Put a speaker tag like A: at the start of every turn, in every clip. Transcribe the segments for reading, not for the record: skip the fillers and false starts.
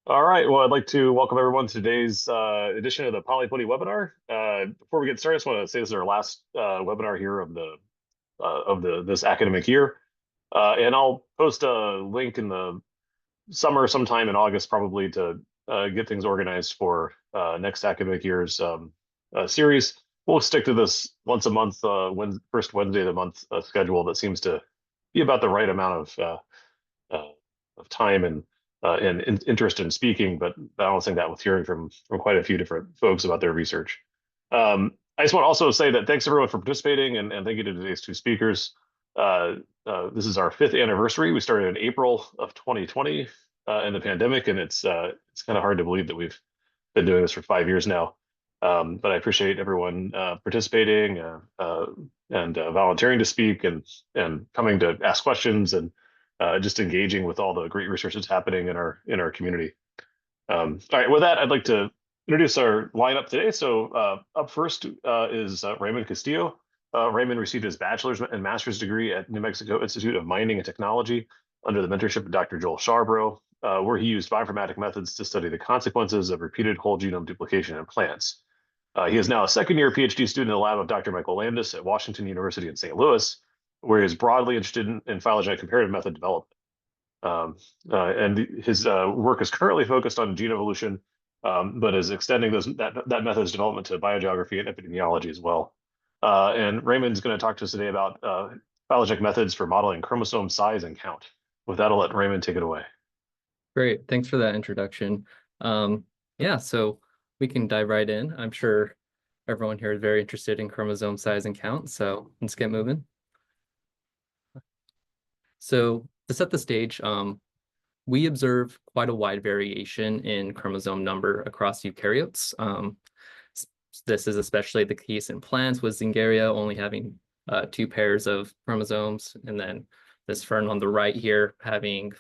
A: All right. Well, I'd like to welcome everyone to today's edition of the Polyploidy webinar. Before we get started, I just want to say this is our last webinar here of the this academic year, and I'll post a link in the summer, sometime in August, probably to get things organized for next academic year's series. We'll stick to this once a month, first Wednesday of the month schedule that seems to be about the right amount uh, of time and interest in speaking, but balancing that with hearing from quite a few different folks about their research. I just want to also say that thanks everyone for participating, and thank you to today's two speakers. This is our fifth anniversary. We started in April of 2020 in the pandemic, and it's kind of hard to believe that we've been doing this for 5 years now. But I appreciate everyone participating and volunteering to speak and coming to ask questions and just engaging with all the great research that's happening in our community. All right, with that, I'd like to introduce our lineup today. So up first is Raymond Castillo. Raymond received his bachelor's and master's degree at New Mexico Institute of Mining and Technology under the mentorship of Dr. Joel Charbrough, where he used bioinformatic methods to study the consequences of repeated whole genome duplication in plants. He is now a second-year PhD student in the lab of Dr. Michael Landis at Washington University in St. Louis, where he is broadly interested in phylogenetic comparative method development. And his work is currently focused on gene evolution, but is extending that method's development to biogeography and epidemiology as well. And Raymond's going to talk to us today about phylogenetic methods for modeling chromosome size and count. With that, I'll let Raymond take it away.
B: Great. Thanks for that introduction. Yeah, so we can dive right in. I'm sure everyone here is very interested in chromosome size and count, so let's get moving. So to set the stage, we observe quite a wide variation in chromosome number across eukaryotes. This is especially the case in plants, with Zingaria only having 2 pairs of chromosomes, and then this fern on the right here having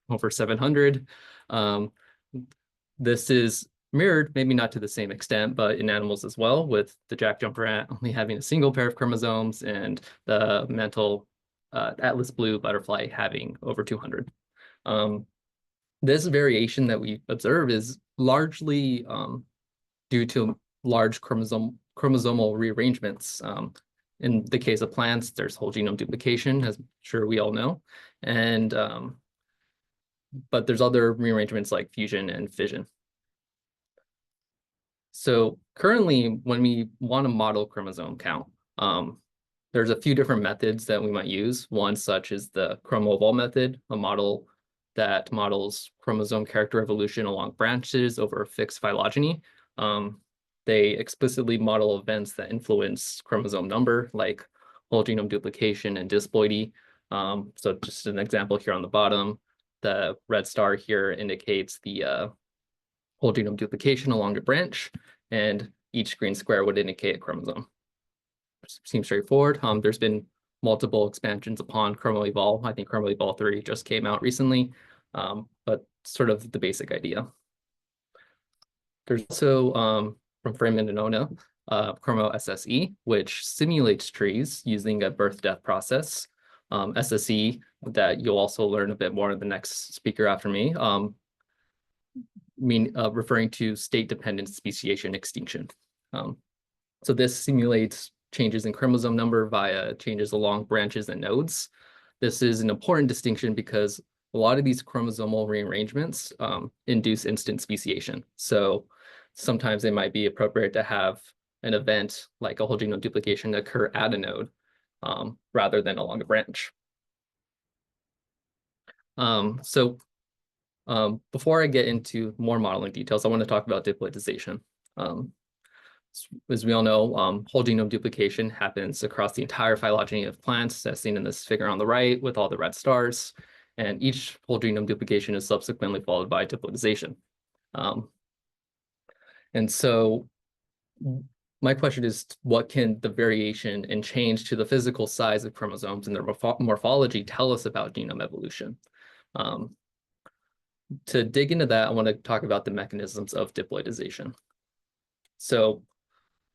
B: over 700. This is mirrored, maybe not to the same extent, but in animals as well, with the jackjumper ant only having a single pair of chromosomes and the mantle Atlas blue butterfly having over 200. This variation that we observe is largely due to large chromosomal rearrangements. In the case of plants, there's whole genome duplication, as I'm sure we all know, and but there's other rearrangements like fusion and fission. So currently, when we want to model chromosome count, there's a few different methods that we might use. One such is the chromo-evolve method, a model that models chromosome character evolution along branches over a fixed phylogeny. They explicitly model events that influence chromosome number, like whole genome duplication and disploidy. So just an example here on the bottom, the red star here indicates the whole genome duplication along a branch, and each green square would indicate a chromosome. Seems straightforward. There's been multiple expansions upon chromo-evolve. I think chromo-evolve 3 just came out recently, but sort of the basic idea. There's also, from Freeman and Ona, chromo-SSE, which simulates trees using a birth-death process. SSE, that you'll also learn a bit more in the next speaker after me, referring to state-dependent speciation extinction. So this simulates changes in chromosome number via changes along branches and nodes. This is an important distinction because a lot of these chromosomal rearrangements induce instant speciation. So sometimes it might be appropriate to have an event like a whole genome duplication occur at a node rather than along a branch. Before I get into more modeling details, I want to talk about diploidization. As we all know, whole genome duplication happens across the entire phylogeny of plants, as seen in this figure on the right with all the red stars. And each whole genome duplication is subsequently followed by diploidization. And so my question is, what can the variation and change to the physical size of chromosomes and their morphology tell us about genome evolution? To dig into that, I want to talk about the mechanisms of diploidization. So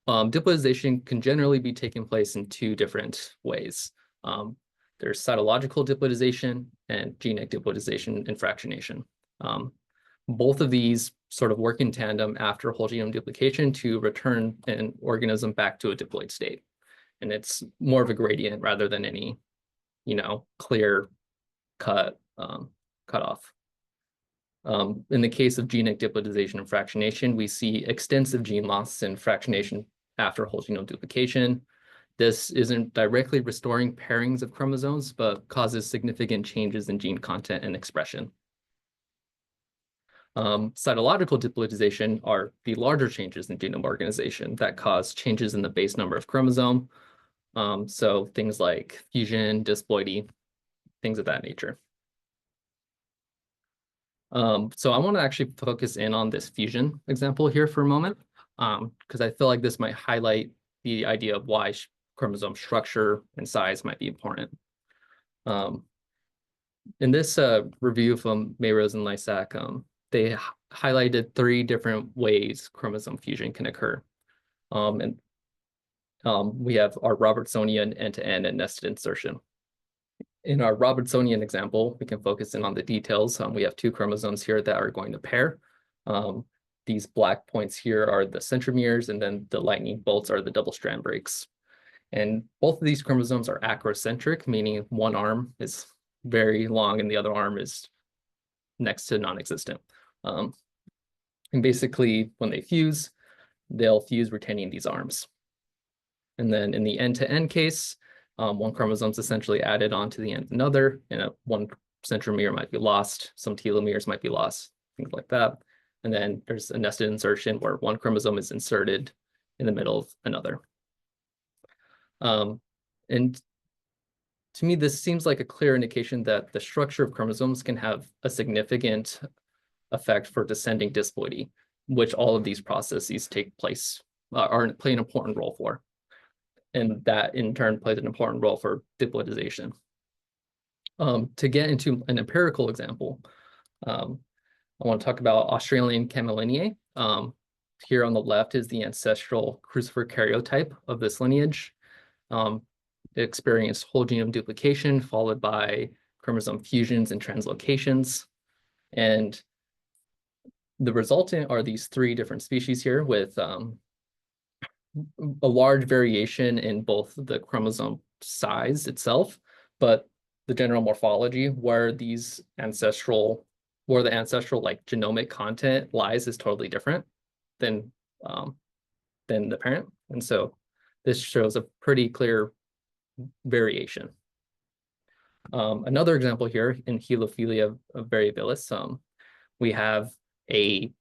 B: diploidization can generally be taking place in 2 different ways. There's cytological diploidization and genic diploidization and fractionation. both of these sort of work in tandem after whole genome duplication to return an organism back to a diploid state. And it's more of a gradient rather than any, clear cutoff. In the case of genic diploidization and fractionation, we see extensive gene loss and fractionation after whole genome duplication. This isn't directly restoring pairings of chromosomes, but causes significant changes in gene content and expression. Cytological diploidization are the larger changes in genome organization that cause changes in the base number of chromosome. So things like fusion, disploidy, things of that nature. So I want to actually focus in on this fusion example here for a moment, because I feel like this might highlight the idea of why chromosome structure and size might be important. In this review from Mayrose and Lysak, they highlighted 3 different ways chromosome fusion can occur. We have our Robertsonian end-to-end and nested insertion. In our Robertsonian example, we can focus in on the details. We have 2 chromosomes here that are going to pair. These black points here are the centromeres, and then the lightning bolts are the double strand breaks. And both of these chromosomes are acrocentric, meaning one arm is very long and the other arm is next to non-existent. And basically, when they fuse, they'll fuse retaining these arms. And then in the end-to-end case, one chromosome is essentially added onto the end of another, and one centromere might be lost, some telomeres might be lost, things like that. And then there's a nested insertion where one chromosome is inserted in the middle of another. And to me, this seems like a clear indication that the structure of chromosomes can have a significant effect for descending disploidy, which all of these processes take place, play an important role for. And that in turn plays an important role for diploidization. To get into an empirical example, I want to talk about Australian Camelinae. Here on the left is the ancestral crucifer karyotype of this lineage. It experienced whole genome duplication followed by chromosome fusions and translocations. And the resultant are these 3 different species here with a large variation in both the chromosome size itself, but the general morphology where the ancestral like genomic content lies is totally different than the parent. And so this shows a pretty clear variation. Another example here in Helophilia variabilis, we have a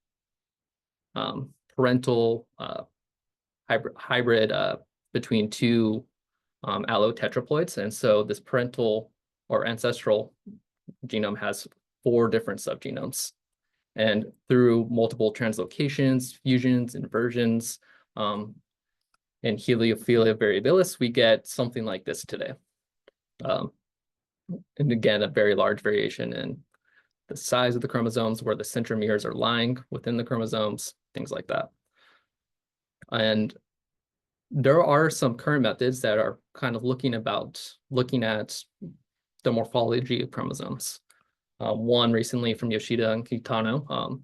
B: parental hybrid between 2 allotetraploids. And so this parental or ancestral genome has 4 different subgenomes. And through multiple translocations, fusions, inversions, in Helophilia variabilis, we get something like this today. And again, a very large variation in the size of the chromosomes, where the centromeres are lying within the chromosomes, things like that. And there are some current methods that are kind of looking at the morphology of chromosomes. One recently from Yoshida and Kitano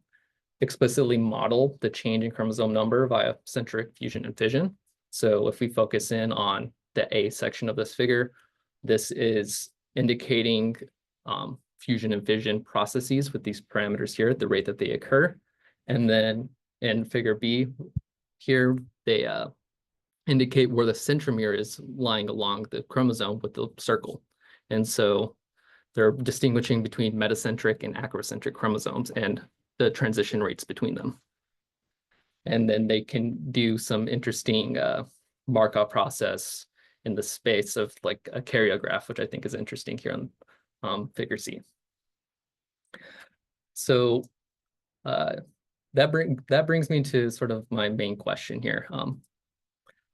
B: explicitly model the change in chromosome number via centric fusion and fission. So if we focus in on the A section of this figure, this is indicating fusion and fission processes with these parameters here at the rate that they occur. And then in figure B here, they indicate where the centromere is lying along the chromosome with the circle. And so they're distinguishing between metacentric and acrocentric chromosomes and the transition rates between them. And then they can do some interesting Markov process in the space of like a karyograph, which I think is interesting here on figure C. So that brings me to sort of my main question here.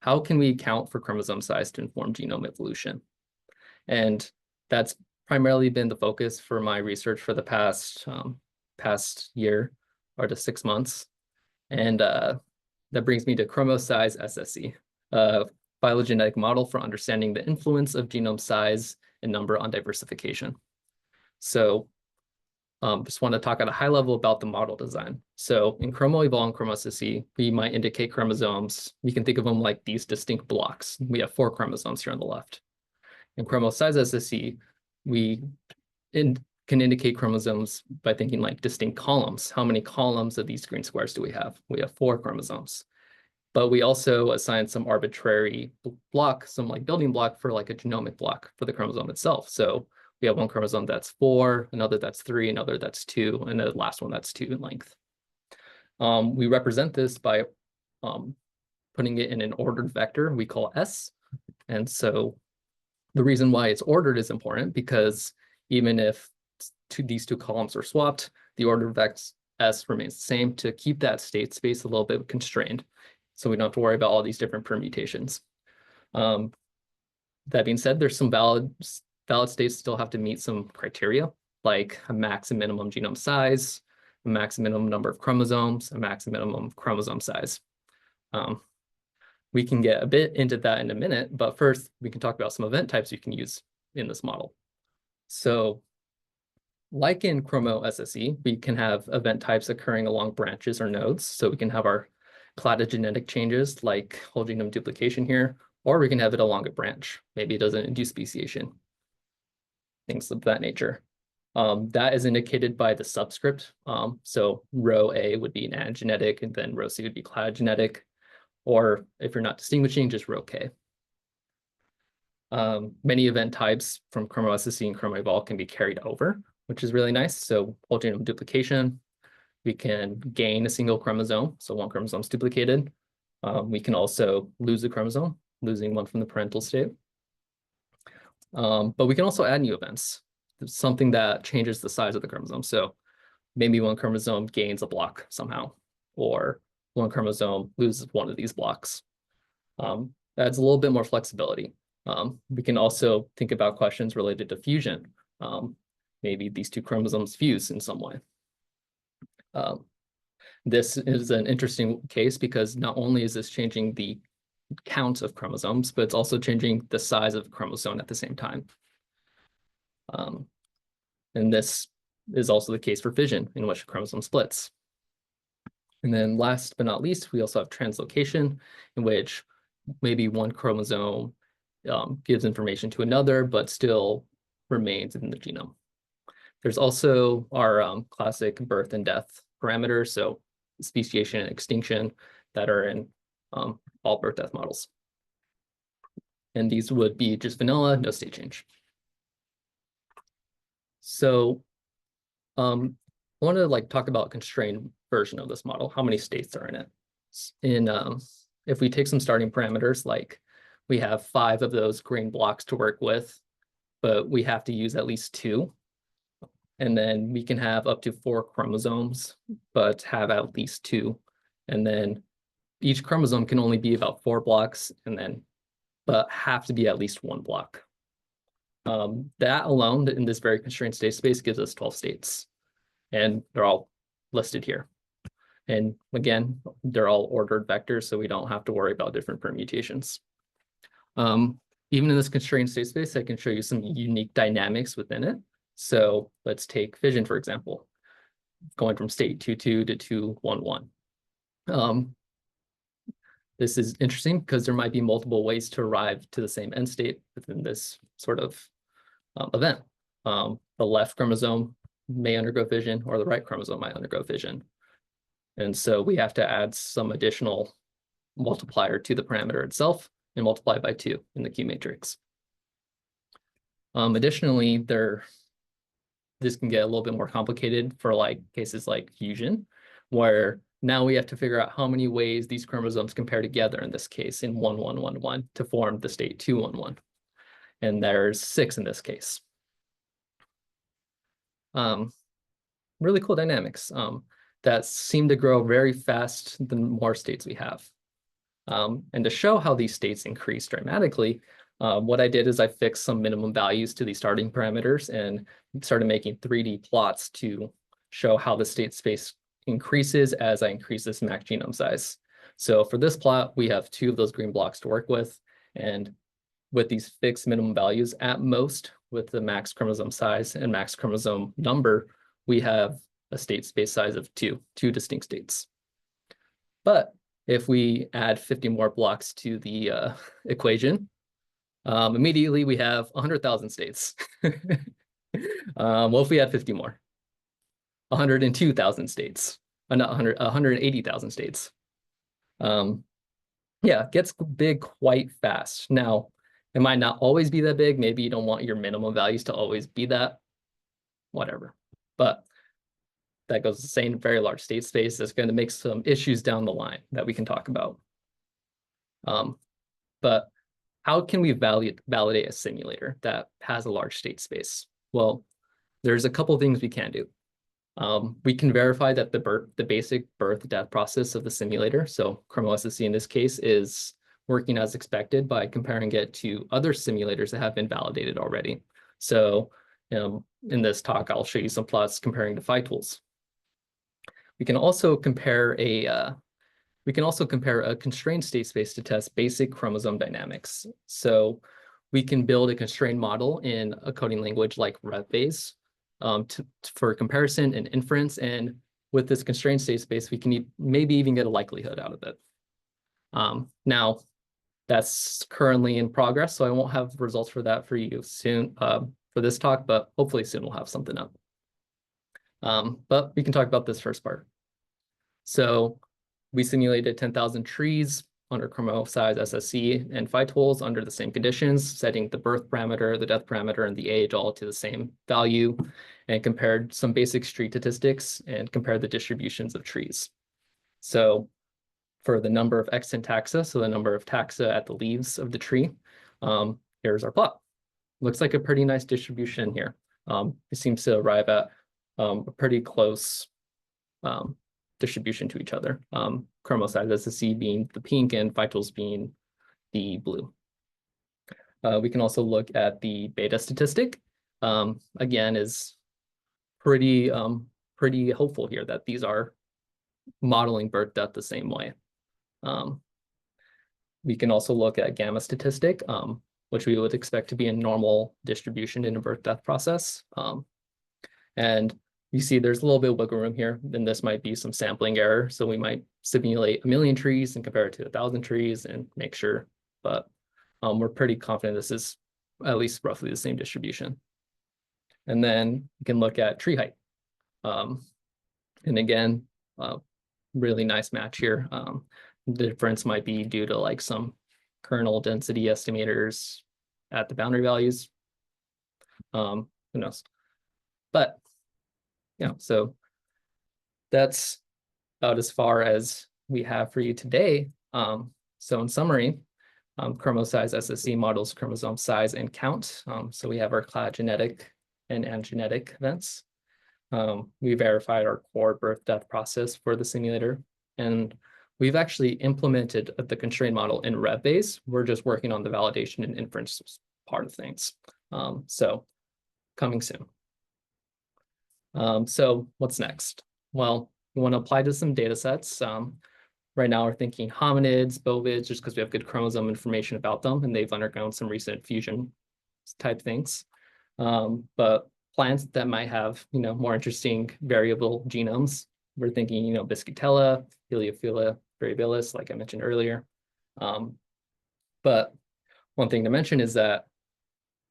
B: How can we account for chromosome size to inform genome evolution? And that's primarily been the focus for my research for the past year or to 6 months. And that brings me to chromosize SSE, a phylogenetic model for understanding the influence of genome size and number on diversification. So just want to talk at a high level about the model design. So in chromoeval and chromosome, we might indicate chromosomes. We can think of them like these distinct blocks. We have 4 chromosomes here on the left. In chromosize SSE, we can indicate chromosomes by thinking like distinct columns. How many columns of these green squares do we have? We have 4 chromosomes. But we also assign some arbitrary block, some like building block for like a genomic block for the chromosome itself. So we have one chromosome that's 4, another that's 3, another that's 2, and the last one that's 2 in length. We represent this by putting it in an ordered vector we call S. And so the reason why it's ordered is important because even if these 2 columns are swapped, the ordered vector S remains the same to keep that state space a little bit constrained. So we don't have to worry about all these different permutations. That being said, there's some valid states still have to meet some criteria, like a max and minimum genome size, a max and minimum number of chromosomes, a max and minimum chromosome size. We can get a bit into that in a minute, but first we can talk about some event types you can use in this model. So like in chromo SSE, we can have event types occurring along branches or nodes. So we can have our cladogenetic changes like whole genome duplication here, or we can have it along a branch. Maybe it doesn't induce speciation, things of that nature. That is indicated by the subscript. So row A would be anagenetic, and then row C would be cladogenetic. Or if you're not distinguishing, just row K. Many event types from chromo SSE and chromoeval can be carried over, which is really nice. So whole genome duplication, we can gain a single chromosome, so one chromosome is duplicated. We can also lose a chromosome, losing one from the parental state. But we can also add new events, something that changes the size of the chromosome. So maybe one chromosome gains a block somehow, or one chromosome loses one of these blocks. Adds a little bit more flexibility. We can also think about questions related to fusion. Maybe these 2 chromosomes fuse in some way. This is an interesting case because not only is this changing the count of chromosomes, but it's also changing the size of the chromosome at the same time. And this is also the case for fission, in which a chromosome splits. And then last but not least, we also have translocation, in which maybe one chromosome gives information to another, but still remains in the genome. There's also our classic birth and death parameters, so speciation and extinction, that are in all birth death models. And these would be just vanilla, no state change. So I want to talk about a constrained version of this model, how many states are in it. If we take some starting parameters, like we have 5 of those green blocks to work with, but we have to use at least 2. And then we can have up to 4 chromosomes, but have at least 2. And then each chromosome can only be about 4 blocks, but have to be at least 1 block. That alone, in this very constrained state space, gives us 12 states. And they're all listed here. And again, they're all ordered vectors, so we don't have to worry about different permutations. Even in this constrained state space, I can show you some unique dynamics within it. So let's take fission, for example, going from state 2,2 to 2,1,1. This is interesting because there might be multiple ways to arrive to the same end state within this sort of event. The left chromosome may undergo fission, or the right chromosome might undergo fission. And so we have to add some additional multiplier to the parameter itself and multiply by 2 in the Q matrix. Additionally, this can get a little bit more complicated for cases like fusion, where now we have to figure out how many ways these chromosomes compare together in this case in 1,1,1,1 to form the state 2,1,1. And there's 6 in this case. Really cool dynamics that seem to grow very fast the more states we have. And to show how these states increase dramatically, what I did is I fixed some minimum values to these starting parameters and started making 3D plots to show how the state space increases as I increase this max genome size. So for this plot, we have 2 of those green blocks to work with. And with these fixed minimum values, at most, with the max chromosome size and max chromosome number, we have a state space size of two distinct states. But if we add 50 more blocks to the equation, immediately we have 100,000 states. What if we add 50 more? 102,000 states, not 180,000 states. Yeah, it gets big quite fast. Now, it might not always be that big. Maybe you don't want your minimum values to always be that, whatever. But that goes to saying very large state space is going to make some issues down the line that we can talk about. But how can we validate a simulator that has a large state space? Well, there's a couple things we can do. We can verify that the basic birth-death process of the simulator, so ChromoSSC in this case, is working as expected by comparing it to other simulators that have been validated already. So in this talk, I'll show you some plots comparing to phytools. We can also compare a constrained state space to test basic chromosome dynamics. So we can build a constrained model in a coding language like RevBase for comparison and inference. And with this constrained state space, we can maybe even get a likelihood out of it. Now, that's currently in progress, so I won't have results for that for you soon for this talk, but hopefully soon we'll have something up. But we can talk about this first part. So we simulated 10,000 trees under chromosize SSC and phytools under the same conditions, setting the birth parameter, the death parameter, and the age all to the same value, and compared some basic street statistics and compared the distributions of trees. So for the number of extant taxa, so the number of taxa at the leaves of the tree, here's our plot. Looks like a pretty nice distribution here. It seems to arrive at a pretty close distribution to each other. Chromosize SSC being the pink and phytools being the blue. We can also look at the beta statistic. Again, is pretty hopeful here that these are modeling birth death the same way. We can also look at gamma statistic, which we would expect to be a normal distribution in a birth death process. And you see there's a little bit of wiggle room here, then this might be some sampling error. So we might simulate 1,000,000 trees and compare it to 1,000 trees and make sure, but we're pretty confident this is at least roughly the same distribution. And then you can look at tree height. And again, really nice match here. The difference might be due to like some kernel density estimators at the boundary values. Who knows? But yeah, so that's about as far as we have for you today. So in summary, chromosize SSC models chromosome size and count. So we have our cladogenetic and angenetic events. We verified our core birth-death process for the simulator, and we've actually implemented the constrained model in RevBase. We're just working on the validation and inference part of things. So coming soon. So what's next? Well, we want to apply to some data sets. Right now we're thinking hominids, bovids, just because we have good chromosome information about them, and they've undergone some recent fusion type things. But plants that might have, more interesting variable genomes. We're thinking, Biscutella, Heliophylla variabilis, like I mentioned earlier. But one thing to mention is that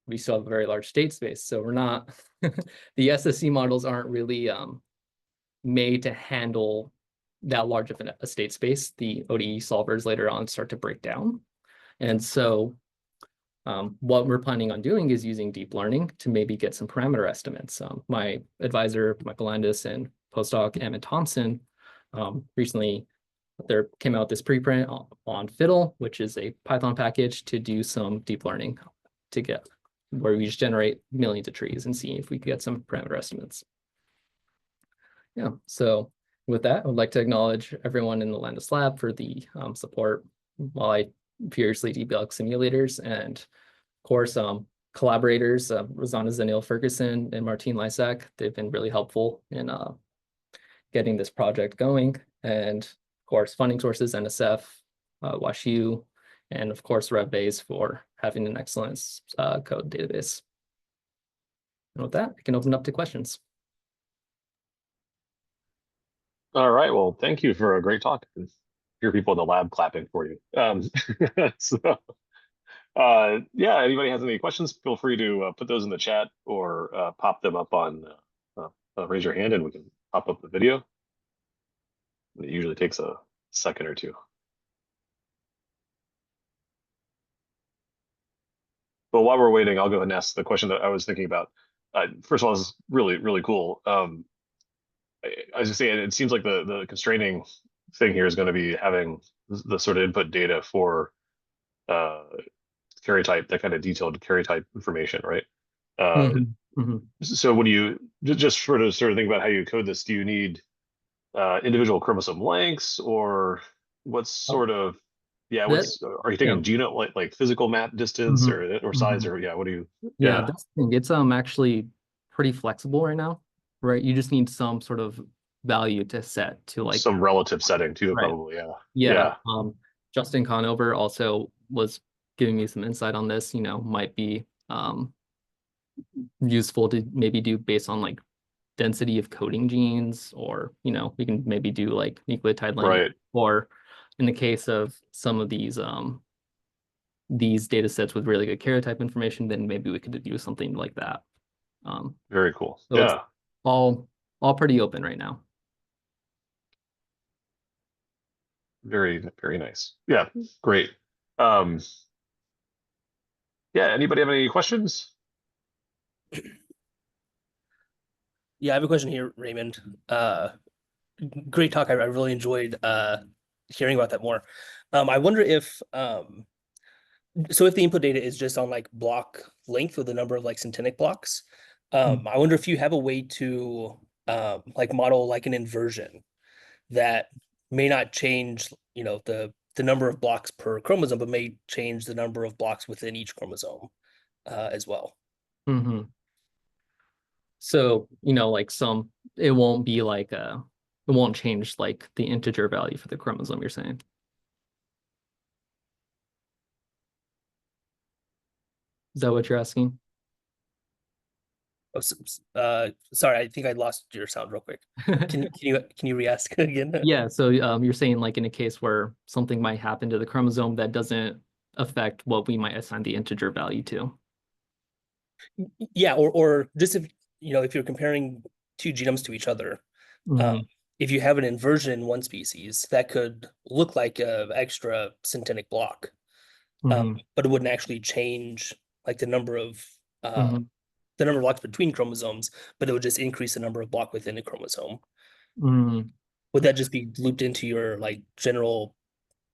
B: we still have a very large state space. So we're not, the SSC models aren't really made to handle that large of a state space. The ODE solvers later on start to break down. And so what we're planning on doing is using deep learning to maybe get some parameter estimates. My advisor, Michael Landis, and postdoc Emmett Thompson recently came out this preprint on Fiddle, which is a Python package to do some deep learning to get where we just generate millions of trees and see if we can get some parameter estimates. Yeah, so with that, I would like to acknowledge everyone in the Landis lab for the support while I furiously debug simulators, and of course, collaborators, Rosanna Zanil Ferguson and Martine Lysak. They've been really helpful in getting this project going. And of course, funding sources, NSF, WashU, and of course, RevBase for having an excellent code database. And with that, I can open up to questions.
A: All right. Well, thank you for a great talk. I hear people in the lab clapping for you. So, yeah, anybody has any questions, feel free to put those in the chat or pop them up on raise your hand and we can pop up the video. It usually takes a second or two. But while we're waiting, I'll go ahead and ask the question that I was thinking about. First of all, this is really, really cool. I was just saying, it seems like the constraining thing here is going to be having the sort of input data for uh, karyotype, that kind of detailed karyotype information, right? Uh,
B: Mhm, mhm.
A: so when you just sort of think about how you code this, do you need individual chromosome lengths or what's
B: Oh,
A: sort of yeah,
B: that
A: what's are you
B: yeah.
A: thinking genome like physical map distance
B: Mhm,
A: or size
B: mhm.
A: or yeah, what do you
B: Yeah,
A: yeah,
B: that's the thing. It's actually pretty flexible right now, right? You just need some sort of value to set to like
A: some relative setting too,
B: right.
A: probably, yeah.
B: Yeah.
A: Yeah,
B: Justin Conover also was giving me some insight on this, might be useful to maybe do based on like density of coding genes, or we can maybe do like nucleotide lineage,
A: right.
B: or in the case of some of these data sets with really good karyotype information, then maybe we could do something like that. Um,
A: Very cool.
B: so it's
A: Yeah,
B: all all pretty open right now.
A: very, very nice. Yeah, great. Um, yeah, anybody have any questions?
C: Yeah, I have a question here, Raymond. Great talk. I really enjoyed hearing about that more. I wonder if so if the input data is just on like block length with the number of like syntenic blocks, I wonder if you have a way to like model like an inversion that may not change, the number of blocks per chromosome, but may change the number of blocks within each chromosome as well.
B: Mhm. So, like it won't be like it won't change like the integer value for the chromosome, you're saying. Is that what you're asking?
C: Oh, sorry, I think I lost your sound real quick. Can you re-ask again?
B: Yeah, so you're saying like in a case where something might happen to the chromosome that doesn't affect what we might assign the integer value to.
C: Yeah, or just if you're comparing two genomes to each other, um,
B: Hmm.
C: if you have an inversion in one species, that could look like a extra syntenic block,
B: Hmm.
C: but it wouldn't actually change like uh,
B: Hmm.
C: the number of blocks between chromosomes, but it would just increase the number of block within a chromosome.
B: Hmm.
C: Would that just be looped into your like general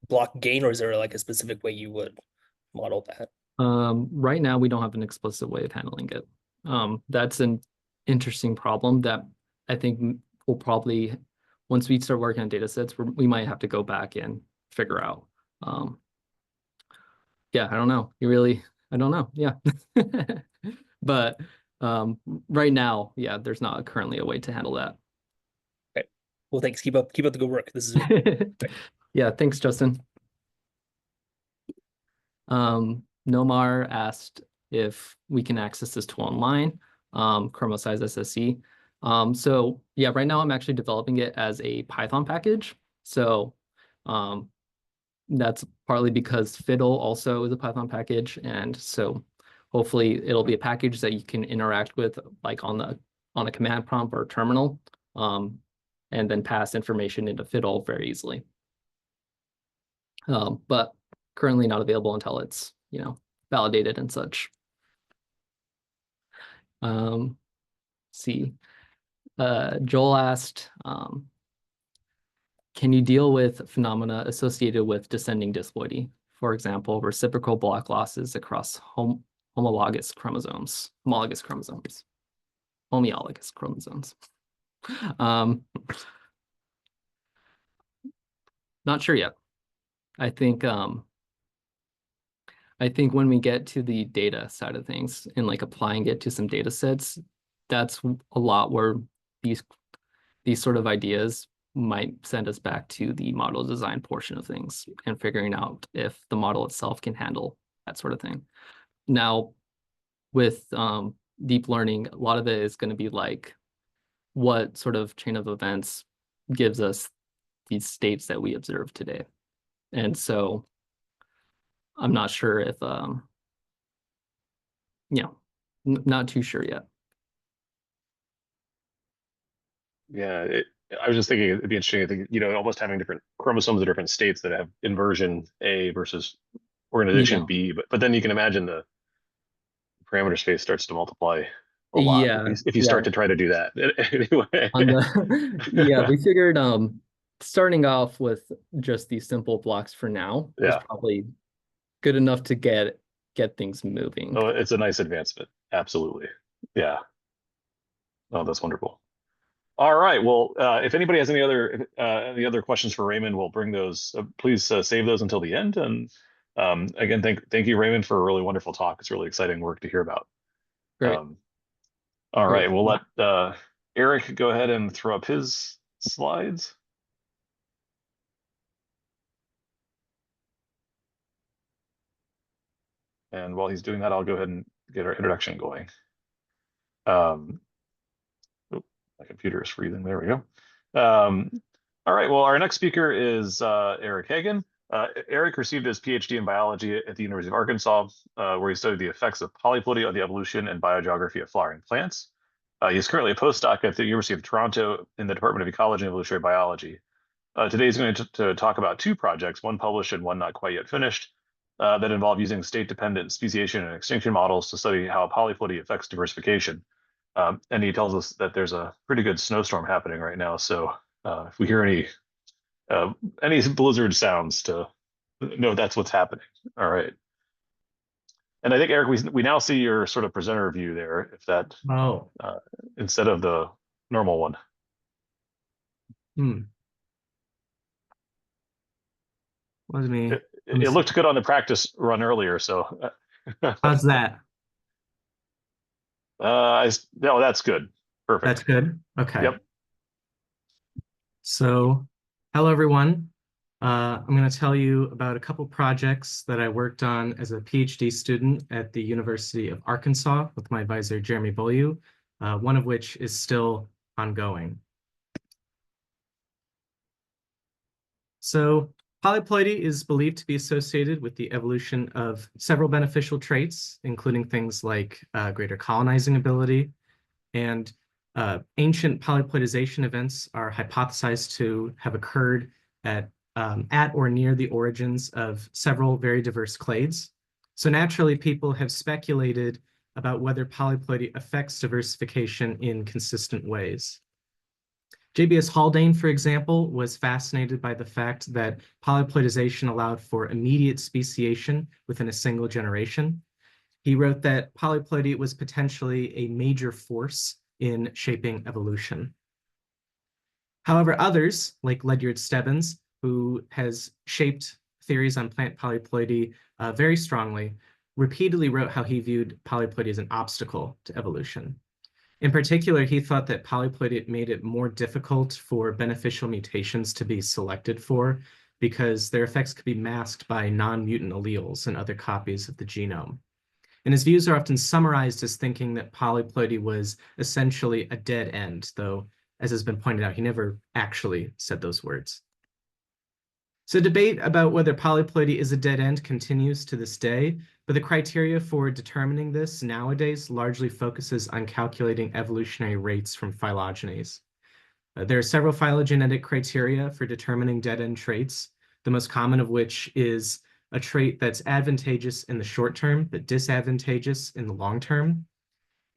C: block gain, or is there like a specific way you would model that?
B: Right now we don't have an explicit way of handling it. That's an interesting problem that I think we'll probably, once we start working on data sets, we might have to go back and figure out. Um, yeah, I don't know. I don't know. Yeah. But right now, yeah, there's not currently a way to handle that.
C: Okay. Well, thanks. Keep up the good work. This is great.
B: Yeah, thanks, Justin. Nomar asked if we can access this tool online, Chromosize SSE. So yeah, right now I'm actually developing it as a Python package. So um, that's partly because Fiddle also is a Python package, and so hopefully it'll be a package that you can interact with like on a command prompt or terminal, and then pass information into Fiddle very easily. But currently not available until it's validated and such. See, Joel asked, can you deal with phenomena associated with descending disploidy? For example, reciprocal block losses across homologous chromosomes, homeologous chromosomes. Um, Not sure yet. I think when we get to the data side of things and like applying it to some data sets, that's a lot where these sort of ideas might send us back to the model design portion of things and figuring out if the model itself can handle that sort of thing. Now, with deep learning, a lot of it is going to be like what sort of chain of events gives us these states that we observe today. And so I'm not sure if, not too sure yet.
A: Yeah, I was just thinking it'd be interesting. I think, almost having different chromosomes of different states that have inversion A versus organization
B: Yeah.
A: B, but then you can imagine the parameter space starts to multiply a lot
B: Yeah,
A: if you
B: yeah.
A: start to try to do that. Anyway.
B: On the yeah, we figured starting off with just these simple blocks for now is
A: Yeah.
B: probably good enough to get things moving.
A: Oh, it's a nice advancement. Absolutely. Yeah. Oh, that's wonderful. All right. Well, if anybody has any other questions for Raymond, we'll bring those. Please save those until the end. And again, thank you, Raymond, for a really wonderful talk. It's really exciting work to hear about.
B: Great.
A: All
B: Great.
A: right. We'll let Eric go ahead and throw up his slides. And while he's doing that, I'll go ahead and get our introduction going. My computer is freezing. There we go. All right. Well, our next speaker is Eric Hagen. Eric received his PhD in biology at the University of Arkansas, where he studied the effects of polyploidy on the evolution and biogeography of flowering plants. He's currently a postdoc at the University of Toronto in the Department of Ecology and Evolutionary Biology. Today he's going to talk about two projects, one published and one not quite yet finished, that involve using state-dependent speciation and extinction models to study how polyploidy affects diversification. And he tells us that there's a pretty good snowstorm happening right now. So if we hear any blizzard sounds, to know that's what's happening. All right. And I think, Eric, we now see your sort of presenter view there, if that instead of the normal one.
D: Let me.
A: It looked good on the practice run earlier. So
D: How's that?
A: No, that's good. Perfect.
D: That's good. Okay.
A: Yep.
D: So, hello everyone. I'm going to tell you about a couple projects that I worked on as a PhD student at the University of Arkansas with my advisor, Jeremy Beaulieu, one of which is still ongoing. So, polyploidy is believed to be associated with the evolution of several beneficial traits, including things like greater colonizing ability, and ancient polyploidization events are hypothesized to have occurred at or near the origins of several very diverse clades. So naturally, people have speculated about whether polyploidy affects diversification in consistent ways. J.B.S. Haldane, for example, was fascinated by the fact that polyploidization allowed for immediate speciation within a single generation. He wrote that polyploidy was potentially a major force in shaping evolution. However, others, like Ledyard Stebbins, who has shaped theories on plant polyploidy very strongly, repeatedly wrote how he viewed polyploidy as an obstacle to evolution. In particular, he thought that polyploidy made it more difficult for beneficial mutations to be selected for because their effects could be masked by non-mutant alleles and other copies of the genome. And his views are often summarized as thinking that polyploidy was essentially a dead end, though, as has been pointed out, he never actually said those words. So debate about whether polyploidy is a dead end continues to this day, but the criteria for determining this nowadays largely focuses on calculating evolutionary rates from phylogenies. There are several phylogenetic criteria for determining dead-end traits, the most common of which is a trait that's advantageous in the short term, but disadvantageous in the long term.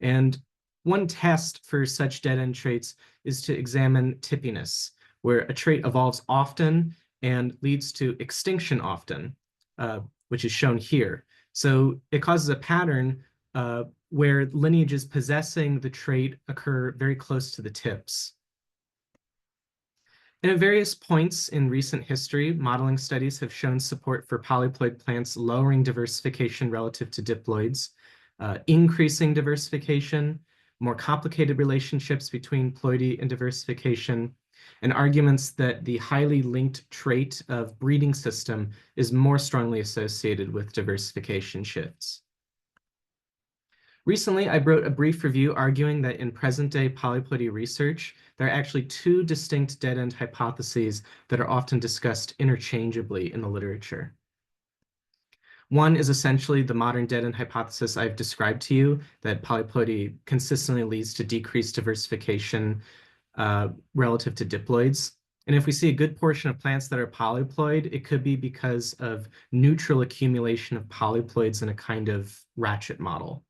D: And one test for such dead-end traits is to examine tippiness, where a trait evolves often and leads to extinction often, which is shown here. So it causes a pattern where lineages possessing the trait occur very close to the tips. And at various points in recent history, modeling studies have shown support for polyploid plants lowering diversification relative to diploids, increasing diversification, more complicated relationships between ploidy and diversification, and arguments that the highly linked trait of breeding system is more strongly associated with diversification shifts. Recently, I wrote a brief review arguing that in present-day polyploidy research, there are actually two distinct dead-end hypotheses that are often discussed interchangeably in the literature. One is essentially the modern dead-end hypothesis I've described to you, that polyploidy consistently leads to decreased diversification relative to diploids. And if we see a good portion of plants that are polyploid, it could be because of neutral accumulation of polyploids in a kind of ratchet model.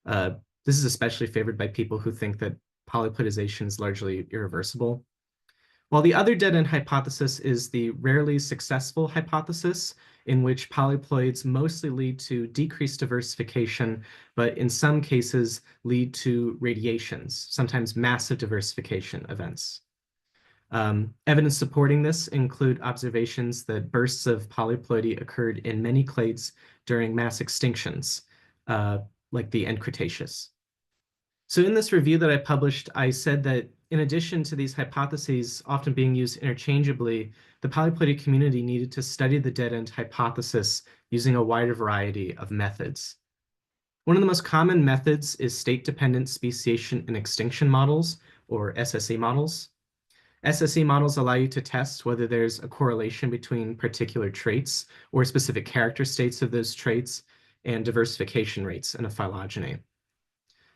D: This is especially favored by people who think that polyploidization is largely irreversible. While the other dead-end hypothesis is the rarely successful hypothesis, in which polyploids mostly lead to decreased diversification, but in some cases lead to radiations, sometimes massive diversification events. Evidence supporting this include observations that bursts of polyploidy occurred in many clades during mass extinctions, like the end Cretaceous. So in this review that I published, I said that in addition to these hypotheses often being used interchangeably, the polyploidy community needed to study the dead-end hypothesis using a wider variety of methods. One of the most common methods is state-dependent speciation and extinction models, or SSE models. SSE models allow you to test whether there's a correlation between particular traits or specific character states of those traits and diversification rates in a phylogeny.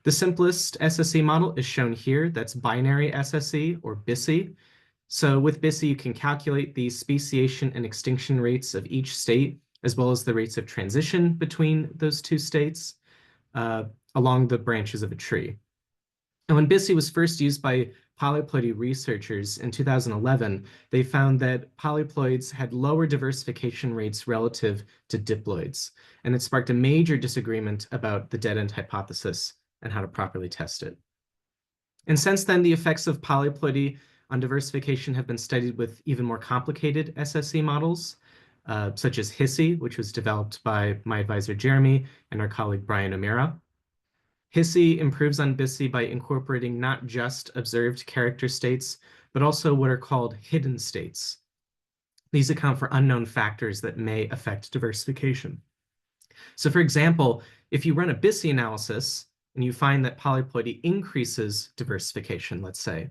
D: The simplest SSE model is shown here. That's binary SSE, or BISSE. So with BISSE, you can calculate the speciation and extinction rates of each state, as well as the rates of transition between those two states along the branches of a tree. And when BISSE was first used by polyploidy researchers in 2011, they found that polyploids had lower diversification rates relative to diploids, and it sparked a major disagreement about the dead-end hypothesis and how to properly test it. And since then, the effects of polyploidy on diversification have been studied with even more complicated SSE models, such as HISSE, which was developed by my advisor Jeremy and our colleague Brian O'Meara. HISSE improves on BISSE by incorporating not just observed character states, but also what are called hidden states. These account for unknown factors that may affect diversification. So for example, if you run a BISSE analysis and you find that polyploidy increases diversification, let's say,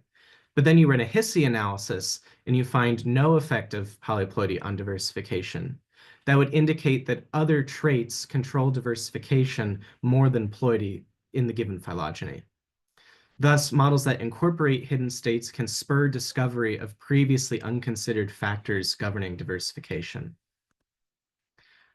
D: but then you run a HISSE analysis and you find no effect of polyploidy on diversification, that would indicate that other traits control diversification more than ploidy in the given phylogeny. Thus, models that incorporate hidden states can spur discovery of previously unconsidered factors governing diversification.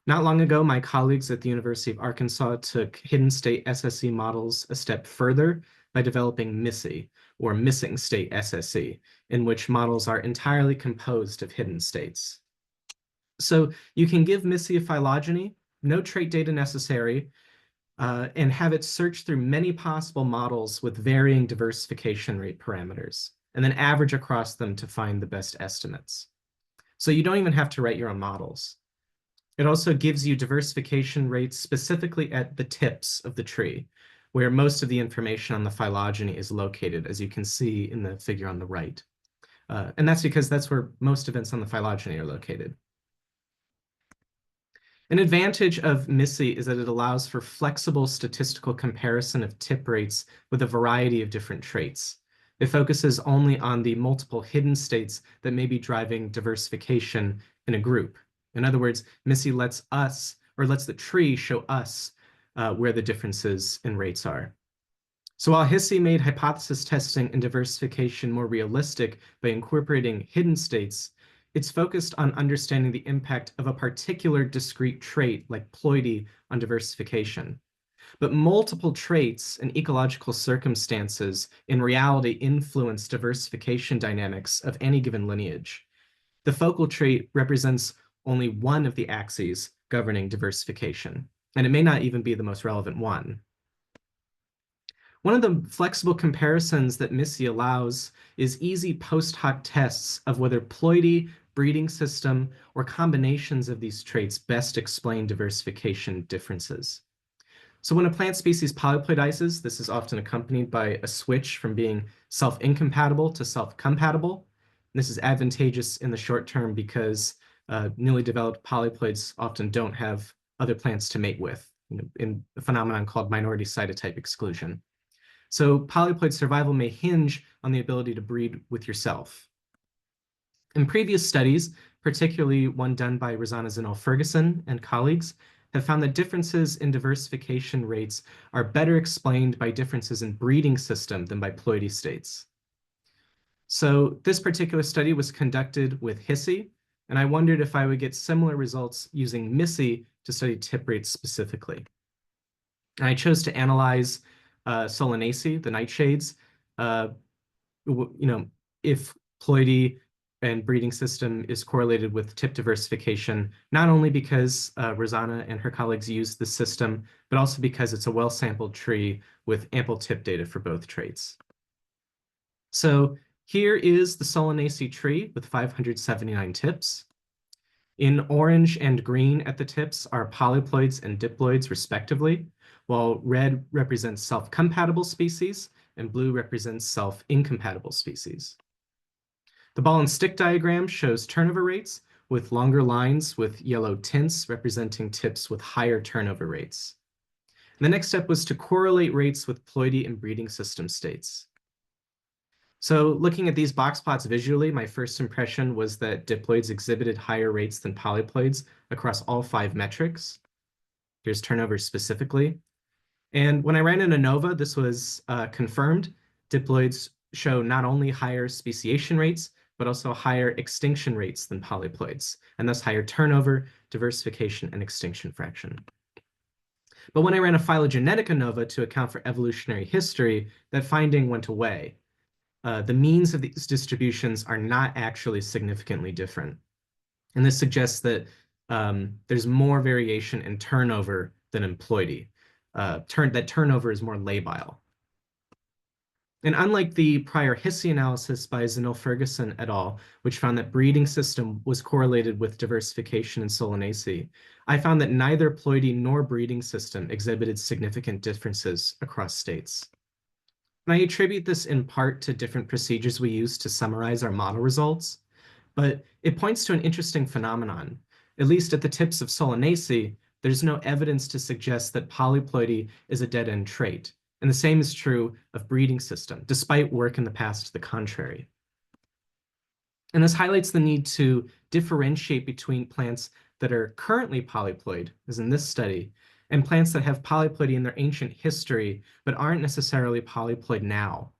D: Not long ago, my colleagues at the University of Arkansas took hidden state SSE models a step further by developing MISSE, or missing state SSE, in which models are entirely composed of hidden states. So you can give MISSE a phylogeny, no trait data necessary, and have it search through many possible models with varying diversification rate parameters, and then average across them to find the best estimates. So you don't even have to write your own models. It also gives you diversification rates specifically at the tips of the tree, where most of the information on the phylogeny is located, as you can see in the figure on the right. And that's because that's where most events on the phylogeny are located. An advantage of MISSE is that it allows for flexible statistical comparison of tip rates with a variety of different traits. It focuses only on the multiple hidden states that may be driving diversification in a group. In other words, MISSE lets us, or lets the tree show us where the differences in rates are. So while HISSE made hypothesis testing and diversification more realistic by incorporating hidden states, it's focused on understanding the impact of a particular discrete trait like ploidy on diversification. But multiple traits and ecological circumstances in reality influence diversification dynamics of any given lineage. The focal trait represents only one of the axes governing diversification, and it may not even be the most relevant one. One of the flexible comparisons that MISSE allows is easy post hoc tests of whether ploidy, breeding system, or combinations of these traits best explain diversification differences. So when a plant species polyploidizes, this is often accompanied by a switch from being self-incompatible to self-compatible. This is advantageous in the short term because newly developed polyploids often don't have other plants to mate with, in a phenomenon called minority cytotype exclusion. So polyploid survival may hinge on the ability to breed with yourself. In previous studies, particularly one done by Rosanna Zinel-Ferguson and colleagues, have found that differences in diversification rates are better explained by differences in breeding system than by ploidy states. So this particular study was conducted with Hissy, and I wondered if I would get similar results using Missy to study tip rates specifically. And I chose to analyze Solanaceae, the nightshades, if ploidy and breeding system is correlated with tip diversification, not only because Rosanna and her colleagues used the system, but also because it's a well-sampled tree with ample tip data for both traits. So here is the Solanaceae tree with 579 tips. In orange and green at the tips are polyploids and diploids respectively, while red represents self-compatible species and blue represents self-incompatible species. The ball and stick diagram shows turnover rates with longer lines with yellow tints representing tips with higher turnover rates. And the next step was to correlate rates with ploidy and breeding system states. So looking at these box plots visually, my first impression was that diploids exhibited higher rates than polyploids across all 5 metrics. Here's turnover specifically. And when I ran an ANOVA, this was confirmed. Diploids show not only higher speciation rates, but also higher extinction rates than polyploids, and thus higher turnover, diversification, and extinction fraction. But when I ran a phylogenetic ANOVA to account for evolutionary history, that finding went away. The means of these distributions are not actually significantly different. And this suggests that there's more variation in turnover than in ploidy. That turnover is more labile. And unlike the prior Hissy analysis by Zinel-Ferguson et al., which found that breeding system was correlated with diversification in Solanaceae, I found that neither ploidy nor breeding system exhibited significant differences across states. And I attribute this in part to different procedures we use to summarize our model results, but it points to an interesting phenomenon. At least at the tips of Solanaceae, there's no evidence to suggest that polyploidy is a dead-end trait. And the same is true of breeding system, despite work in the past to the contrary. And this highlights the need to differentiate between plants that are currently polyploid, as in this study, and plants that have polyploidy in their ancient history, but aren't necessarily polyploid now.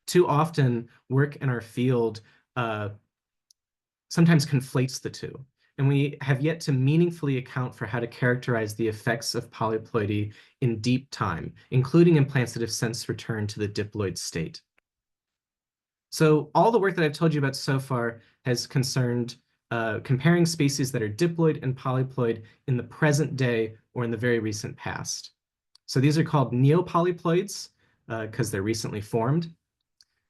D: Too often, work in our field sometimes conflates the two, and we have yet to meaningfully account for how to characterize the effects of polyploidy in deep time, including in plants that have since returned to the diploid state. So all the work that I've told you about so far has concerned comparing species that are diploid and polyploid in the present day or in the very recent past. So these are called neopolyploids because they're recently formed.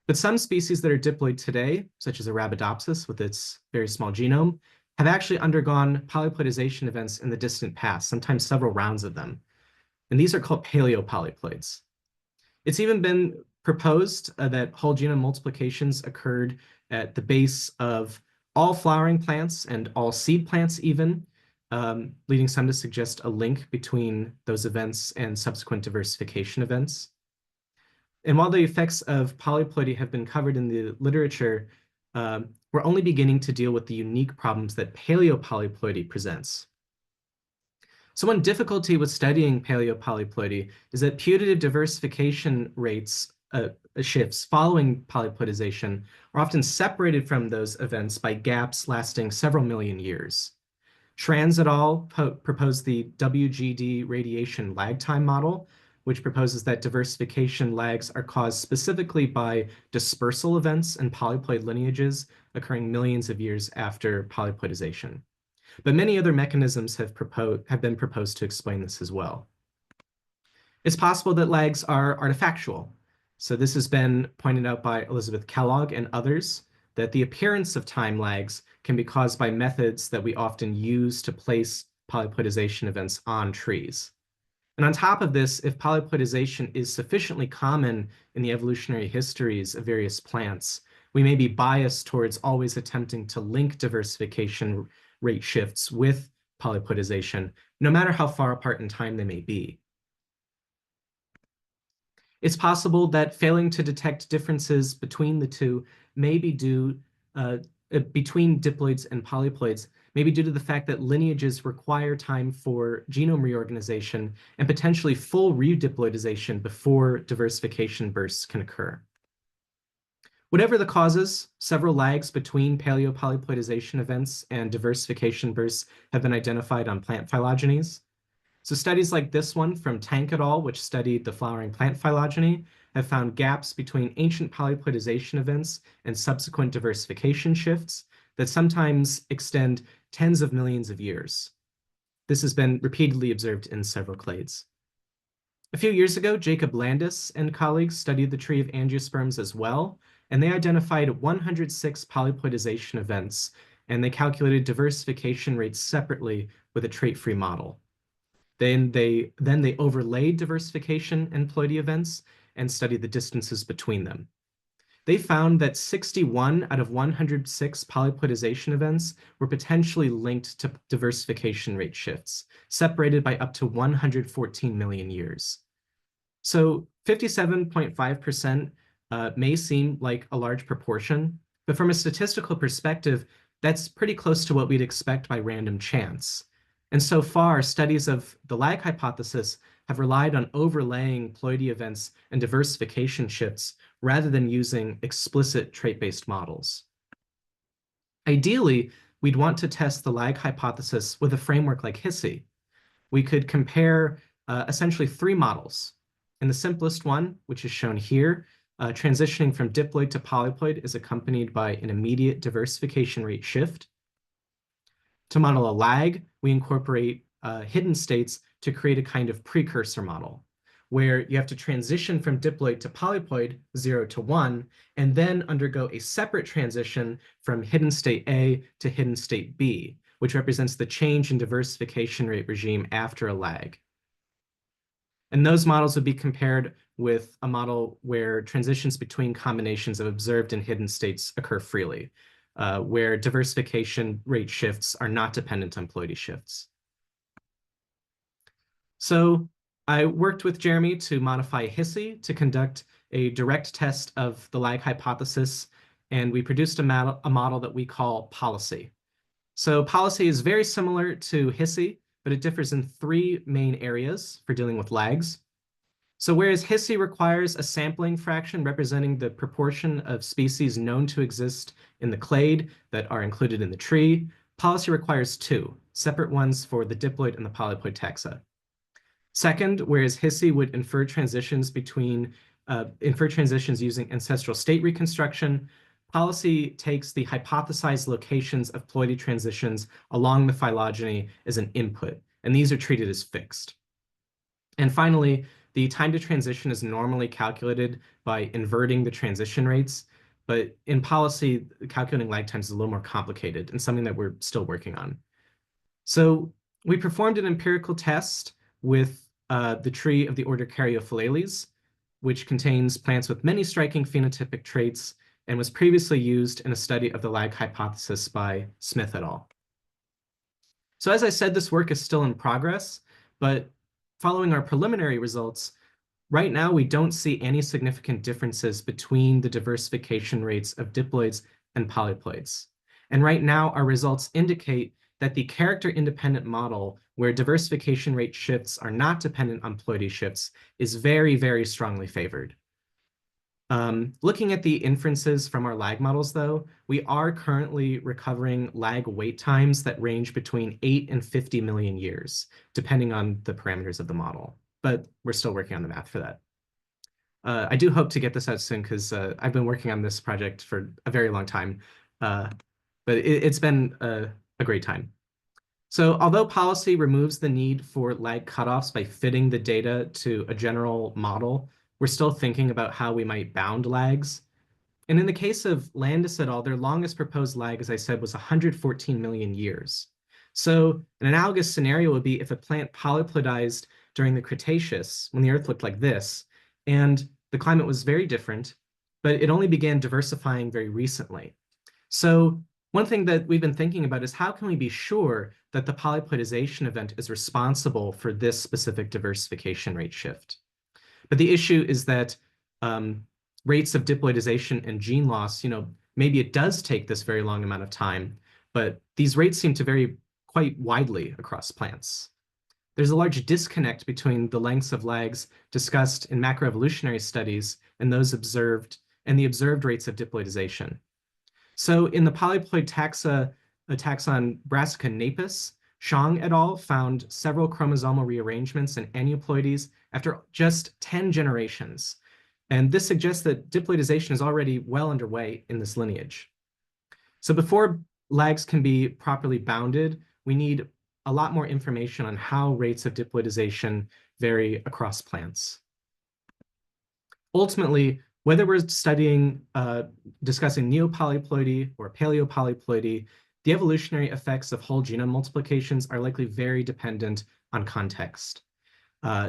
D: But some species that are diploid today, such as Arabidopsis with its very small genome, have actually undergone polyploidization events in the distant past, sometimes several rounds of them. And these are called paleopolyploids. It's even been proposed that whole genome multiplications occurred at the base of all flowering plants and all seed plants even, leading some to suggest a link between those events and subsequent diversification events. And while the effects of polyploidy have been covered in the literature, we're only beginning to deal with the unique problems that paleopolyploidy presents. So one difficulty with studying paleopolyploidy is that putative diversification rates shifts following polyploidization are often separated from those events by gaps lasting several million years. Schranz et al. Proposed the WGD radiation lag time model, which proposes that diversification lags are caused specifically by dispersal events in polyploid lineages occurring millions of years after polyploidization. But many other mechanisms have been proposed to explain this as well. It's possible that lags are artifactual. So this has been pointed out by Elizabeth Kellogg and others, that the appearance of time lags can be caused by methods that we often use to place polyploidization events on trees. And on top of this, if polyploidization is sufficiently common in the evolutionary histories of various plants, we may be biased towards always attempting to link diversification rate shifts with polyploidization, no matter how far apart in time they may be. It's possible that failing to detect differences between the two may be due between diploids and polyploids, maybe due to the fact that lineages require time for genome reorganization and potentially full rediploidization before diversification bursts can occur. Whatever the causes, several lags between paleopolyploidization events and diversification bursts have been identified on plant phylogenies. So studies like this one from Tank et al., which studied the flowering plant phylogeny, have found gaps between ancient polyploidization events and subsequent diversification shifts that sometimes extend tens of millions of years. This has been repeatedly observed in several clades. A few years ago, Jacob Landis and colleagues studied the tree of angiosperms as well, and they identified 106 polyploidization events, and they calculated diversification rates separately with a trait-free model. Then they overlaid diversification and ploidy events and studied the distances between them. They found that 61 out of 106 polyploidization events were potentially linked to diversification rate shifts, separated by up to 114 million years. So 57.5% may seem like a large proportion, but from a statistical perspective, that's pretty close to what we'd expect by random chance. And so far, studies of the lag hypothesis have relied on overlaying ploidy events and diversification shifts rather than using explicit trait-based models. Ideally, we'd want to test the lag hypothesis with a framework like HISI. We could compare essentially three models. In the simplest one, which is shown here, transitioning from diploid to polyploid is accompanied by an immediate diversification rate shift. To model a lag, we incorporate hidden states to create a kind of precursor model, where you have to transition from diploid to polyploid, 0 to 1, and then undergo a separate transition from hidden state A to hidden state B, which represents the change in diversification rate regime after a lag. And those models would be compared with a model where transitions between combinations of observed and hidden states occur freely, where diversification rate shifts are not dependent on ploidy shifts. So I worked with Jeremy to modify HISI to conduct a direct test of the lag hypothesis, and we produced a model that we call Policy. So Policy is very similar to HISI, but it differs in three main areas for dealing with lags. So whereas HISI requires a sampling fraction representing the proportion of species known to exist in the clade that are included in the tree, Policy requires two separate ones for the diploid and the polyploid taxa. Second, whereas HISI would infer transitions using ancestral state reconstruction, Policy takes the hypothesized locations of ploidy transitions along the phylogeny as an input, and these are treated as fixed. And finally, the time to transition is normally calculated by inverting the transition rates, but in Policy, calculating lag times is a little more complicated and something that we're still working on. So we performed an empirical test with the tree of the order Caryophyllales, which contains plants with many striking phenotypic traits and was previously used in a study of the lag hypothesis by Smith et al. So as I said, this work is still in progress, but following our preliminary results, right now we don't see any significant differences between the diversification rates of diploids and polyploids. And right now our results indicate that the character-independent model, where diversification rate shifts are not dependent on ploidy shifts, is very, very strongly favored. Looking at the inferences from our lag models, though, we are currently recovering lag wait times that range between 8 and 50 million years, depending on the parameters of the model. But we're still working on the math for that. I do hope to get this out soon because I've been working on this project for a very long time, but it's been a great time. So although Policy removes the need for lag cutoffs by fitting the data to a general model, we're still thinking about how we might bound lags. And in the case of Landis et al., their longest proposed lag, as I said, was 114 million years. So an analogous scenario would be if a plant polyploidized during the Cretaceous, when the Earth looked like this, and the climate was very different, but it only began diversifying very recently. So one thing that we've been thinking about is how can we be sure that the polyploidization event is responsible for this specific diversification rate shift? But the issue is that rates of diploidization and gene loss, maybe it does take this very long amount of time, but these rates seem to vary quite widely across plants. There's a large disconnect between the lengths of lags discussed in macroevolutionary studies and those observed and the observed rates of diploidization. So in the polyploid taxon Brassica napus, Shang et al. Found several chromosomal rearrangements and aneuploidies after just 10 generations. And this suggests that diploidization is already well underway in this lineage. So before lags can be properly bounded, we need a lot more information on how rates of diploidization vary across plants. Ultimately, whether we're discussing neopolyploidy or paleopolyploidy, the evolutionary effects of whole genome multiplications are likely very dependent on context.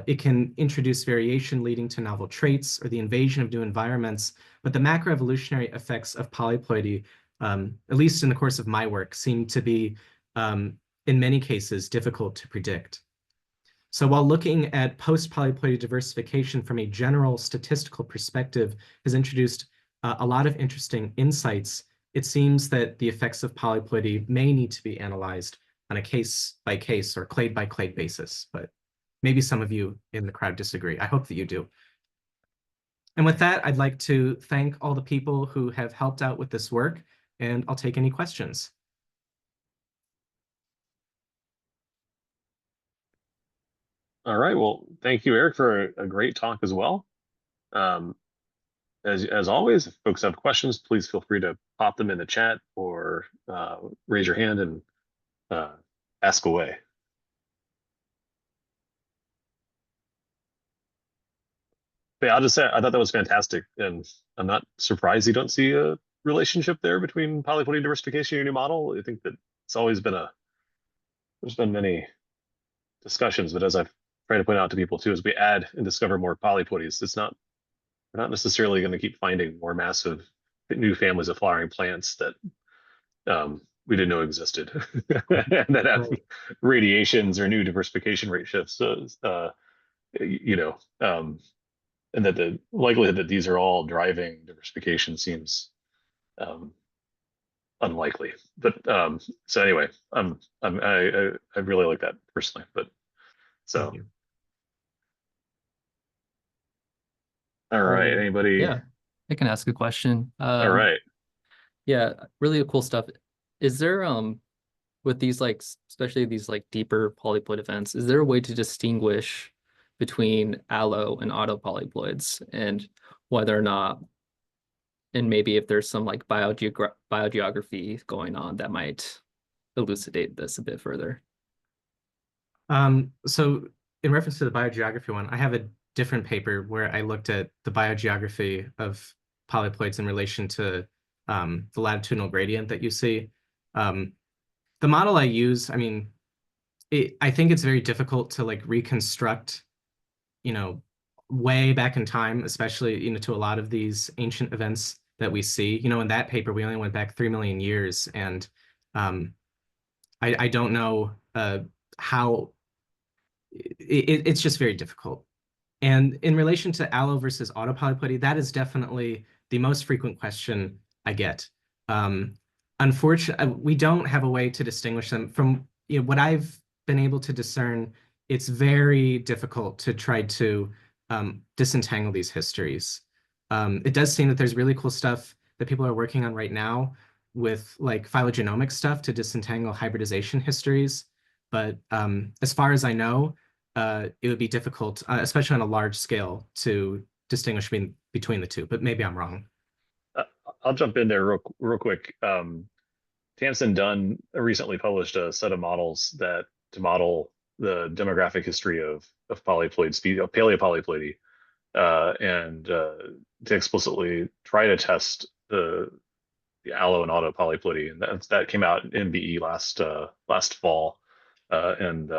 D: It can introduce variation leading to novel traits or the invasion of new environments, but the macroevolutionary effects of polyploidy, at least in the course of my work, seem to be, in many cases, difficult to predict. So while looking at post-polyploidy diversification from a general statistical perspective has introduced a lot of interesting insights, it seems that the effects of polyploidy may need to be analyzed on a case-by-case or clade-by-clade basis, but maybe some of you in the crowd disagree. I hope that you do. And with that, I'd like to thank all the people who have helped out with this work, and I'll take any questions.
A: All right. Well, thank you, Eric, for a great talk as well. As always, if folks have questions, please feel free to pop them in the chat or raise your hand and ask away. But yeah, I'll just say I thought that was fantastic, and I'm not surprised you don't see a relationship there between polyploidy diversification and your new model. I think that it's always been there's been many discussions, but as I've tried to point out to people too, as we add and discover more polyploidies, we're not necessarily going to keep finding more massive new families of flowering plants that we didn't know existed and that have radiations or new diversification rate shifts. And that the likelihood that these are all driving diversification seems unlikely. But so anyway, I really like that personally. But so. All right. Anybody?
B: Yeah, I can ask a question.
A: All right.
B: Yeah, really cool stuff. Is there with these especially these deeper polyploid events, is there a way to distinguish between allo and autopolyploids and whether or not, and maybe if there's some biogeography going on that might elucidate this a bit further?
D: So in reference to the biogeography one, I have a different paper where I looked at the biogeography of polyploids in relation to the latitudinal gradient that you see. The model I use, I mean, I think it's very difficult to reconstruct, way back in time, especially, to a lot of these ancient events that we see. In that paper, we only went back 3 million years, and I don't know how, it's just very difficult. And in relation to allo versus autopolyploidy, that is definitely the most frequent question I get. Unfortunately, we don't have a way to distinguish them. From what I've been able to discern, it's very difficult to try to disentangle these histories. It does seem that there's really cool stuff that people are working on right now with phylogenomic stuff to disentangle hybridization histories. But as far as I know, it would be difficult, especially on a large scale, to distinguish between the two, but maybe I'm wrong.
A: I'll jump in there real quick. Tamsin Dunn recently published a set of models to model the demographic history of paleopolyploidy, and to explicitly try to test the allo and autopolyploidy, and that came out in MBE last fall, and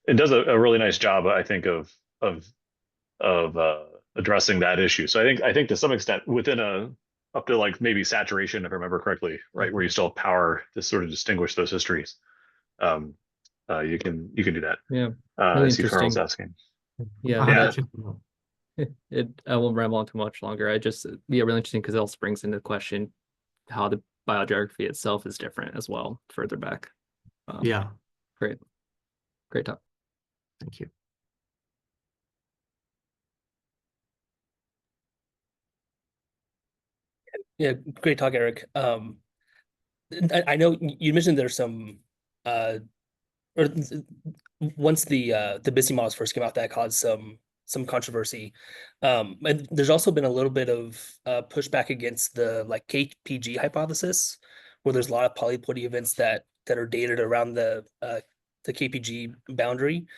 A: it does a really nice job, I think, of addressing that issue. So I think to some extent within up to like maybe saturation, if I remember correctly, right, where you still have power to sort of distinguish those histories. You can do that.
B: Yeah, really
A: I see Carl's
B: interesting.
A: asking.
B: Yeah,
D: I'll have
A: Yeah.
D: to check them out.
B: I won't ramble on too much longer. Yeah, really interesting because it also brings into question how the biogeography itself is different as well further back.
D: Yeah,
B: Great talk.
D: thank you.
C: Yeah, great talk, Eric. I know you mentioned there's some or once the busy models first came out, that caused some controversy. And there's also been a little bit of pushback against the like KPG hypothesis, where there's a lot of polyploidy events that are dated around the KPG boundary.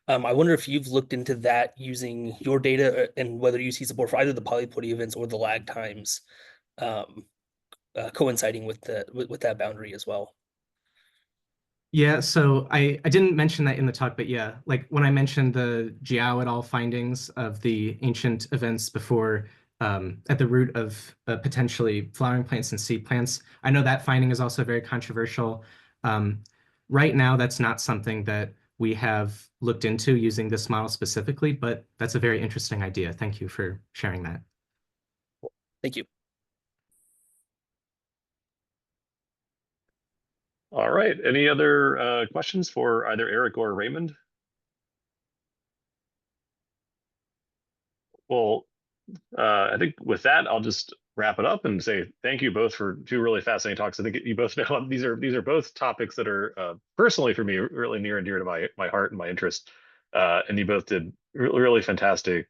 C: I wonder if you've looked into that using your data and whether you see support for either the polyploidy events or the lag times coinciding with that boundary as well.
D: Yeah, so I didn't mention that in the talk, but yeah, like when I mentioned the Jiao et al. Findings of the ancient events before at the root of potentially flowering plants and seed plants, I know that finding is also very controversial. Right now, that's not something that we have looked into using this model specifically, but that's a very interesting idea. Thank you for sharing that.
C: Thank you.
A: All right. Any other questions for either Eric or Raymond? Well, I think with that, I'll just wrap it up and say thank you both for two really fascinating talks. I think you both know these are both topics that are personally for me really near and dear to my heart and my interest. And you both did really fantastic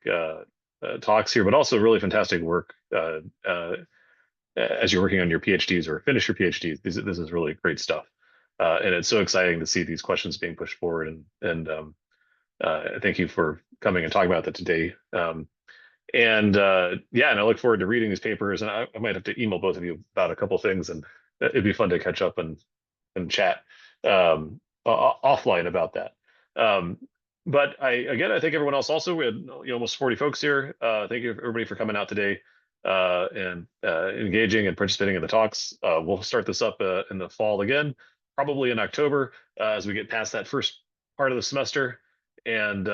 A: talks here, but also really fantastic work as you're working on your PhDs or finish your PhDs. This is really great stuff. And it's so exciting to see these questions being pushed forward. And thank you for coming and talking about that today. And yeah, and I look forward to reading these papers. And I might have to email both of you about a couple things, and it'd be fun to catch up and chat offline about that. But I thank everyone else also. We had almost 40 folks here. Thank you everybody for coming out today and engaging and participating in the talks. We'll start this up in the fall again, probably in October as we get past that first part of the semester. And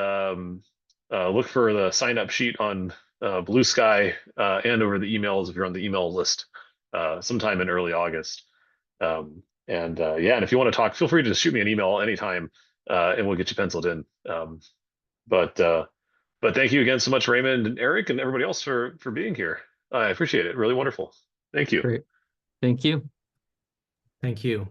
A: look for the sign up sheet on Blue Sky and over the emails if you're on the email list sometime in early August. Yeah, and if you want to talk, feel free to just shoot me an email anytime and we'll get you penciled in. But thank you again so much, Raymond and Eric and everybody else for being here. I appreciate it. Really wonderful. Thank you.
B: Great. Thank you.
D: Thank you.